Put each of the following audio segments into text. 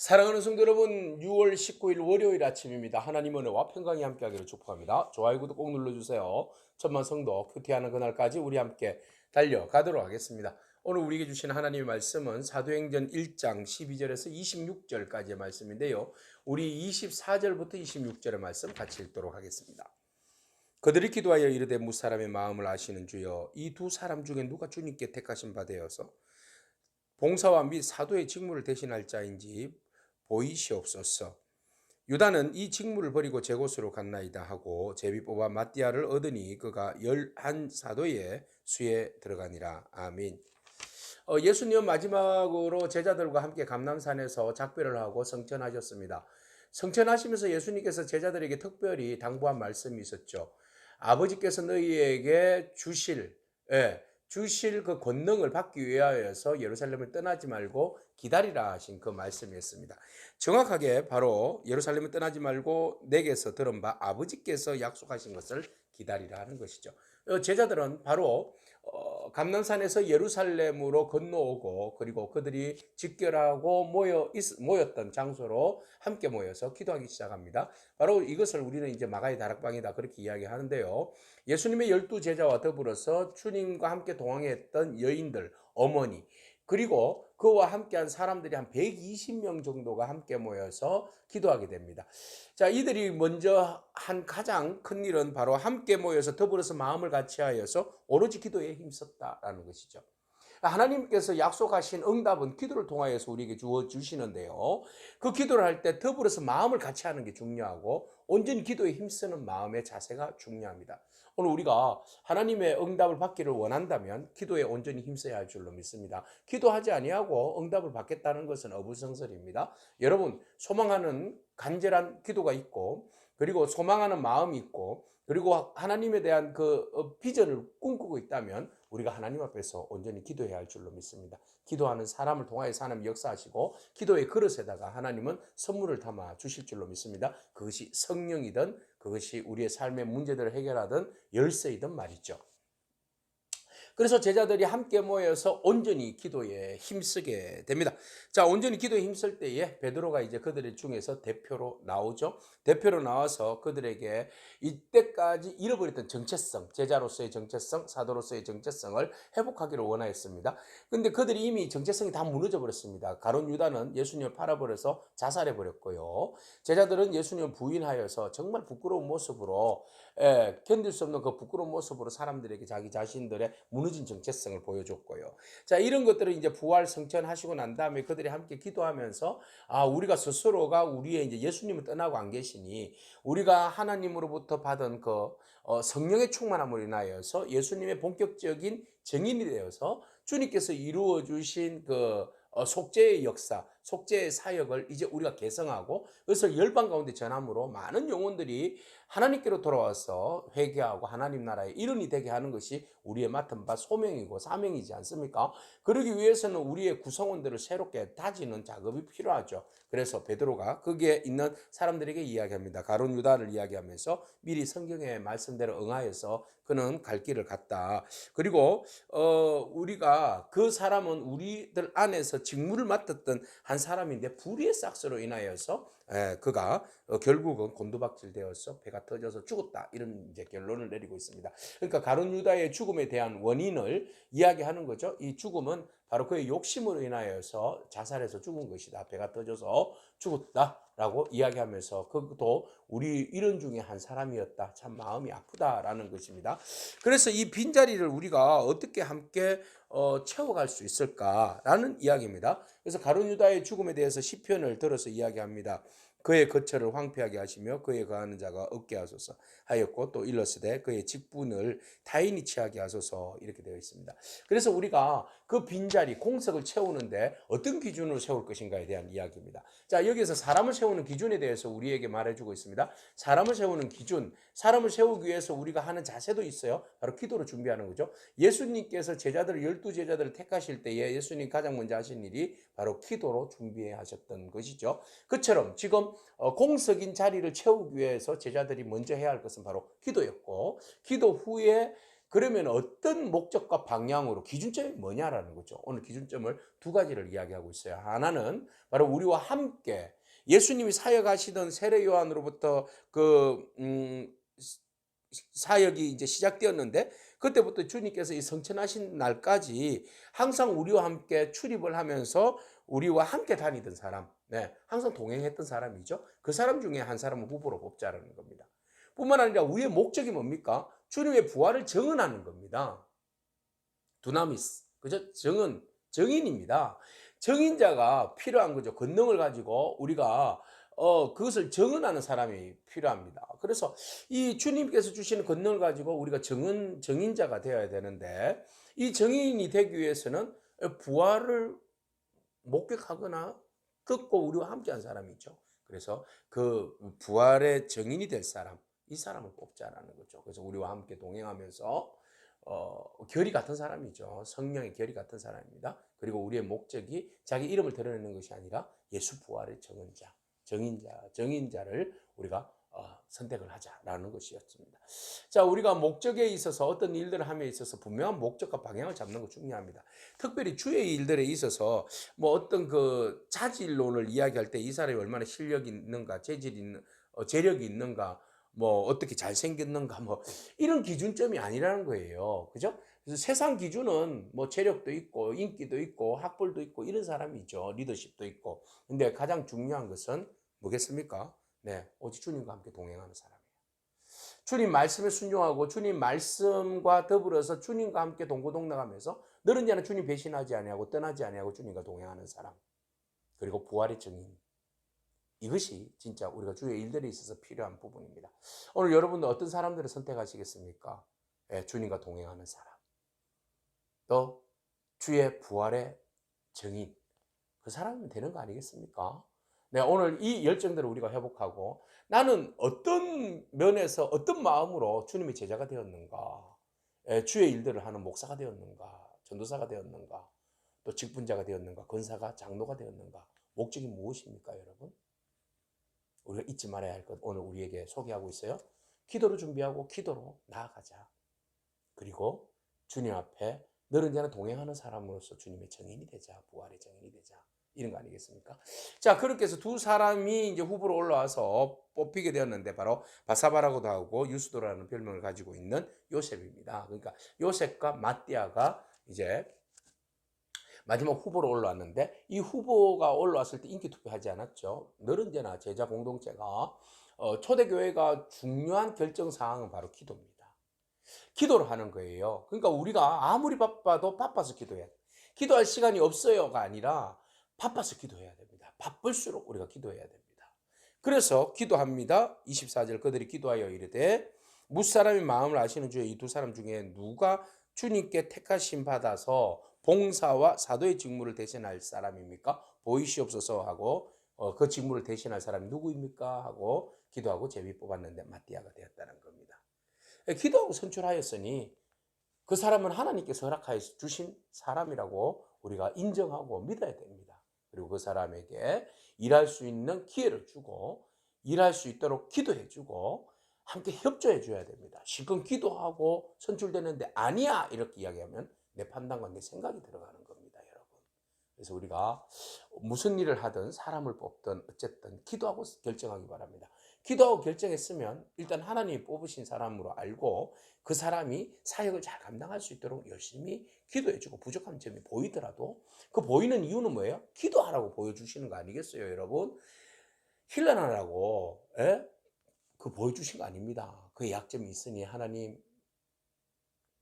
사랑하는 성도 여러분, 6월 19일 월요일 아침입니다. 하나님 은혜와 평강이 함께하기를 축복합니다. 좋아요, 구독 꼭 눌러주세요. 천만 성도 큐티하는 그날까지 우리 함께 달려가도록 하겠습니다. 오늘 우리에게 주신 하나님의 말씀은 사도행전 1장 12절에서 26절까지의 말씀인데요. 우리 24절부터 26절의 말씀 같이 읽도록 하겠습니다. 그들이 기도하여 이르되 무사람의 마음을 아시는 주여, 이 두 사람 중에 누가 주님께 택하신 바 되어서 봉사와 및 사도의 직무를 대신할 자인지 보이시옵소서. 유다는 이 직무를 버리고 제 곳으로 갔나이다 하고 제비 뽑아 마띠아를 얻으니 그가 11사도의 수에 들어가니라. 아멘. 예수님은 마지막으로 제자들과 함께 감람산에서 작별을 하고 성천하셨습니다. 성천하시면서 예수님께서 제자들에게 특별히 당부한 말씀이 있었죠. 아버지께서 너희에게 주실 그 권능을 받기 위하여서 예루살렘을 떠나지 말고 기다리라 하신 그 말씀이었습니다. 정확하게 바로 예루살렘을 떠나지 말고 내게서 들은 바 아버지께서 약속하신 것을 기다리라 하는 것이죠. 제자들은 바로 감난산에서 예루살렘으로 건너오고 그리고 그들이 직결하고 모였던 장소로 함께 모여서 기도하기 시작합니다. 바로 이것을 우리는 이제 마가의 다락방이다 그렇게 이야기하는데요. 예수님의 12제자와 더불어서 주님과 함께 동행했던 여인들, 어머니, 그리고 그와 함께한 사람들이 한 120명 정도가 함께 모여서 기도하게 됩니다. 자, 이들이 먼저 한 가장 큰 일은 바로 함께 모여서 더불어서 마음을 같이하여서 오로지 기도에 힘썼다라는 것이죠. 하나님께서 약속하신 응답은 기도를 통하여서 우리에게 주어 주시는데요. 그 기도를 할 때 더불어서 마음을 같이 하는 게 중요하고 온전히 기도에 힘쓰는 마음의 자세가 중요합니다. 오늘 우리가 하나님의 응답을 받기를 원한다면 기도에 온전히 힘써야 할 줄로 믿습니다. 기도하지 아니하고 응답을 받겠다는 것은 어불성설입니다. 여러분, 소망하는 간절한 기도가 있고 그리고 소망하는 마음이 있고 그리고 하나님에 대한 그 비전을 꿈꾸고 있다면 우리가 하나님 앞에서 온전히 기도해야 할 줄로 믿습니다. 기도하는 사람을 통하여서 하나님 역사하시고 기도의 그릇에다가 하나님은 선물을 담아 주실 줄로 믿습니다. 그것이 성령이든 그것이 우리의 삶의 문제들을 해결하든 열쇠이든 말이죠. 그래서 제자들이 함께 모여서 온전히 기도에 힘쓰게 됩니다. 자, 온전히 기도에 힘쓸 때에 베드로가 이제 그들 중에서 대표로 나오죠. 대표로 나와서 그들에게 이때까지 잃어버렸던 정체성, 제자로서의 정체성, 사도로서의 정체성을 회복하기를 원하였습니다. 근데 그들이 이미 정체성이 다 무너져 버렸습니다. 가룟 유다는 예수님을 팔아버려서 자살해 버렸고요. 제자들은 예수님을 부인하여서 정말 부끄러운 모습으로 견딜 수 없는 그 부끄러운 모습으로 사람들에게 자기 자신들의 무너진 정체성을 보여줬고요. 자, 이런 것들을 이제 부활 성천하시고 난 다음에 그들이 함께 기도하면서 우리가 스스로가 우리의 이제 예수님을 떠나고 안 계시니 우리가 하나님으로부터 받은 그 성령의 충만함으로 인하여서 예수님의 본격적인 증인이 되어서 주님께서 이루어 주신 그 속죄의 역사, 속죄의 사역을 이제 우리가 개성하고 그래서 열방 가운데 전함으로 많은 영혼들이 하나님께로 돌아와서 회개하고 하나님 나라의 일원이 되게 하는 것이 우리의 맡은 바 소명이고 사명이지 않습니까? 그러기 위해서는 우리의 구성원들을 새롭게 다지는 작업이 필요하죠. 그래서 베드로가 거기에 있는 사람들에게 이야기합니다. 가룟 유다를 이야기하면서 미리 성경의 말씀대로 응하여서 그는 갈 길을 갔다. 그리고 우리가 그 사람은 우리들 안에서 직무를 맡았던 한 사람인데 불의의 싹스로 인하여서 그가 결국은 곤두박질 되어서 배가 터져서 죽었다. 이런 이제 결론을 내리고 있습니다. 그러니까 가룟 유다의 죽음에 대한 원인을 이야기하는 거죠. 이 죽음은 바로 그의 욕심으로 인하여서 자살해서 죽은 것이다. 배가 터져서 죽었다라고 이야기하면서 그것도 우리 일원 중에 한 사람이었다. 참 마음이 아프다라는 것입니다. 그래서 이 빈자리를 우리가 어떻게 함께 채워갈 수 있을까라는 이야기입니다. 그래서 가룟 유다의 죽음에 대해서 시편을 들어서 이야기합니다. 그의 거처를 황폐하게 하시며 그에 거하는 자가 없게 하소서 하였고 또 일러스되 그의 직분을 타인이 취하게 하소서 이렇게 되어 있습니다. 그래서 우리가 그 빈자리 공석을 채우는데 어떤 기준으로 세울 것인가에 대한 이야기입니다. 자, 여기에서 사람을 세우는 기준에 대해서 우리에게 말해주고 있습니다. 사람을 세우는 기준, 사람을 세우기 위해서 우리가 하는 자세도 있어요. 바로 기도로 준비하는 거죠. 예수님께서 제자들을 12제자들을 택하실 때에 예수님 가장 먼저 하신 일이 바로 기도로 준비해 하셨던 것이죠. 그처럼 지금 공석인 자리를 채우기 위해서 제자들이 먼저 해야 할 것은 바로 기도였고 기도 후에 그러면 어떤 목적과 방향으로 기준점이 뭐냐라는 거죠. 오늘 기준점을 두 가지를 이야기하고 있어요. 하나는 바로 우리와 함께 예수님이 사역하시던 세례 요한으로부터 사역이 이제 시작되었는데 그때부터 주님께서 이 성천하신 날까지 항상 우리와 함께 출입을 하면서 우리와 함께 다니던 사람, 네, 항상 동행했던 사람이죠. 그 사람 중에 한 사람을 후보로 뽑자라는 겁니다. 뿐만 아니라 우리의 목적이 뭡니까? 주님의 부활을 증언하는 겁니다. 두나미스, 그죠? 정인입니다. 정인자가 필요한 거죠. 권능을 가지고 우리가 그것을 증언하는 사람이 필요합니다. 그래서 이 주님께서 주시는 권능을 가지고 우리가 정인자가 되어야 되는데 이 정인이 되기 위해서는 부활을 목격하거나 듣고 우리와 함께한 사람이죠. 그래서 그 부활의 정인이 될 사람, 이 사람을 뽑자라는 거죠. 그래서 우리와 함께 동행하면서 결이 같은 사람이죠. 성령의 결이 같은 사람입니다. 그리고 우리의 목적이 자기 이름을 드러내는 것이 아니라 예수 부활의 정인자를 우리가 선택을 하자라는 것이었습니다. 자, 우리가 목적에 있어서 어떤 일들을 함에 있어서 분명한 목적과 방향을 잡는 거 중요합니다. 특별히 주의 일들에 있어서 뭐 어떤 그 자질론을 이야기할 때 이 사람이 얼마나 실력이 있는가, 재력이 있는가, 뭐 어떻게 잘생겼는가, 뭐 이런 기준점이 아니라는 거예요. 그죠? 그래서 세상 기준은 뭐 재력도 있고 인기도 있고 학벌도 있고 이런 사람이 있죠. 리더십도 있고. 근데 가장 중요한 것은 뭐겠습니까? 네, 오직 주님과 함께 동행하는 사람이에요. 주님 말씀에 순종하고 주님 말씀과 더불어서 주님과 함께 동고동락하면서 너는 자는 주님 배신하지 아니하고 떠나지 아니하고 주님과 동행하는 사람. 그리고 부활의 증인. 이것이 진짜 우리가 주의 일들에 있어서 필요한 부분입니다. 오늘 여러분들 어떤 사람들을 선택하시겠습니까? 예, 주님과 동행하는 사람. 또 주의 부활의 증인. 그 사람이면 되는 거 아니겠습니까? 네, 오늘 이 열정들을 우리가 회복하고 나는 어떤 면에서 어떤 마음으로 주님의 제자가 되었는가, 주의 일들을 하는 목사가 되었는가, 전도사가 되었는가, 또 직분자가 되었는가, 권사가 장로가 되었는가, 목적이 무엇입니까, 여러분? 우리가 잊지 말아야 할 것 오늘 우리에게 소개하고 있어요. 기도로 준비하고 기도로 나아가자. 그리고 주님 앞에 너는 자는 동행하는 사람으로서 주님의 정인이 되자, 부활의 정인이 되자. 이런 거 아니겠습니까? 자, 그렇게 해서 두 사람이 이제 후보로 올라와서 뽑히게 되었는데 바로 바사바라고도 하고 유스도라는 별명을 가지고 있는 요셉입니다. 그러니까 요셉과 마띠아가 이제 마지막 후보로 올라왔는데 이 후보가 올라왔을 때 인기 투표하지 않았죠. 너른제나 제자 공동체가 초대교회가 중요한 결정 사항은 바로 기도입니다. 기도를 하는 거예요. 그러니까 우리가 아무리 바빠도 바빠서 기도해야 돼. 기도할 시간이 없어요가 아니라 바빠서 기도해야 됩니다. 바쁠수록 우리가 기도해야 됩니다. 그래서 기도합니다. 24절 그들이 기도하여 이르되 무사람의 마음을 아시는 주의 이 두 사람 중에 누가 주님께 택하심 받아서 봉사와 사도의 직무를 대신할 사람입니까? 보이시옵소서 하고 그 직무를 대신할 사람이 누구입니까? 하고 기도하고 제비 뽑았는데 마띠아가 되었다는 겁니다. 기도하고 선출하였으니 그 사람은 하나님께서 허락하여 주신 사람이라고 우리가 인정하고 믿어야 됩니다. 그리고 그 사람에게 일할 수 있는 기회를 주고 일할 수 있도록 기도해 주고 함께 협조해 줘야 됩니다. 실컷 기도하고 선출되는데 아니야 이렇게 이야기하면 내 판단과 내 생각이 들어가는 겁니다, 여러분. 그래서 우리가 무슨 일을 하든 사람을 뽑든 어쨌든 기도하고 결정하기 바랍니다. 기도하고 결정했으면 일단 하나님이 뽑으신 사람으로 알고 그 사람이 사역을 잘 감당할 수 있도록 열심히 기도해주고 부족한 점이 보이더라도 그 보이는 이유는 뭐예요? 기도하라고 보여주시는 거 아니겠어요, 여러분? 힐난하라고 그 보여주신 거 아닙니다. 그 약점이 있으니 하나님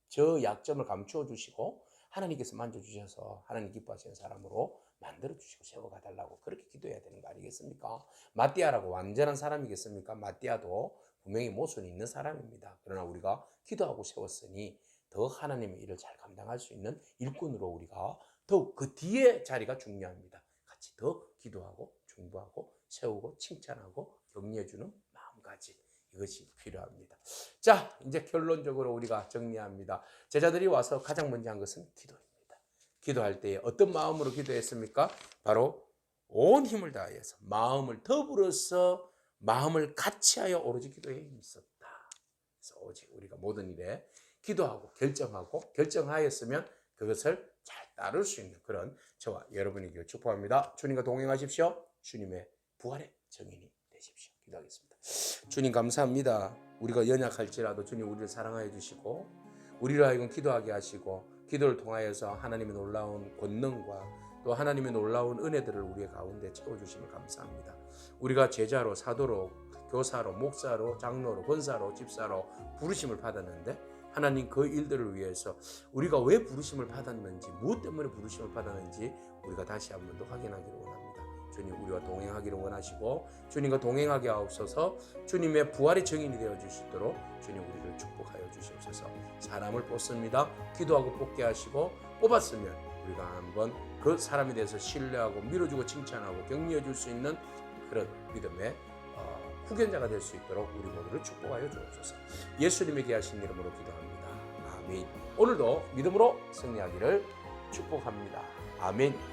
저 약점을 감추어 주시고 하나님께서 만져주셔서 하나님 기뻐하시는 사람으로 만들어 주시고 세워가 달라고 그렇게 기도해야 되는 거 아니겠습니까? 마띠아라고 완전한 사람이겠습니까? 마띠아도 분명히 모순이 있는 사람입니다. 그러나 우리가 기도하고 세웠으니 더 하나님의 일을 잘 감당할 수 있는 일꾼으로 우리가 더욱 그 뒤에 자리가 중요합니다. 같이 더 기도하고 중보하고 세우고 칭찬하고 격려해주는 마음가짐 이것이 필요합니다. 자, 이제 결론적으로 우리가 정리합니다. 제자들이 와서 가장 먼저 한 것은 기도입니다. 기도할 때에 어떤 마음으로 기도했습니까? 바로 온 힘을 다해서 마음을 더불어서 마음을 같이하여 오로지 기도에 힘썼다. 그래서 오직 우리가 모든 일에 기도하고 결정하였으면 그것을 잘 따를 수 있는 그런 저와 여러분이기를 축복합니다. 주님과 동행하십시오. 주님의 부활의 증인이 되십시오. 기도하겠습니다. 주님 감사합니다. 우리가 연약할지라도 주님 우리를 사랑하여 주시고 우리를 하여금 기도하게 하시고 기도를 통하여서 하나님의 놀라운 권능과 또 하나님의 놀라운 은혜들을 우리의 가운데 채워주심을 감사합니다. 우리가 제자로 사도로 교사로 목사로 장로로 권사로 집사로 부르심을 받았는데 하나님 그 일들을 위해서 우리가 왜 부르심을 받았는지 무엇 때문에 부르심을 받았는지 우리가 다시 한 번 더 확인하기를 원합니다. 주님 우리와 동행하기를 원하시고 주님과 동행하게 하옵소서. 주님의 부활의 증인이 되어 주시도록 주님 우리를 축복하여 주시옵소서. 사람을 뽑습니다. 기도하고 뽑게 하시고 뽑았으면 우리가 한번 그 사람에 대해서 신뢰하고 밀어주고 칭찬하고 격려해 줄 수 있는 그런 믿음의 후견자가 될 수 있도록 우리 모두를 축복하여 주옵소서. 예수님의 귀하신 이름으로 기도합니다. 아멘. 오늘도 믿음으로 승리하기를 축복합니다. 아멘.